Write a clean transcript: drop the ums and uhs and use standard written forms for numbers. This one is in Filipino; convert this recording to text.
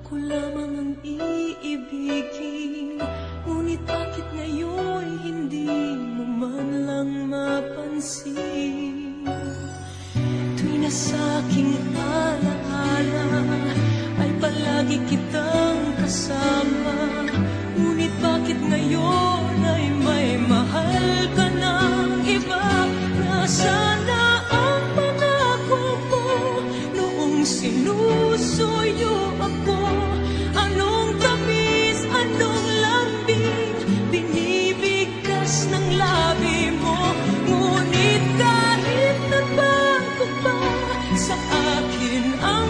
Ako lamang ang iibigin, ngunit bakit ngayon hindi mo man lang mapansin? Tuwing nasa aking alaala ay palagi kitang kasama, ngunit bakit ngayon ay may mahal ka ng iba? Nasaan na ang pangako mo noong sinusuyo ako? Anong tamis, anong lambing binibigkas ng labi mo? Ngunit kahit nagbago pa sa akin ang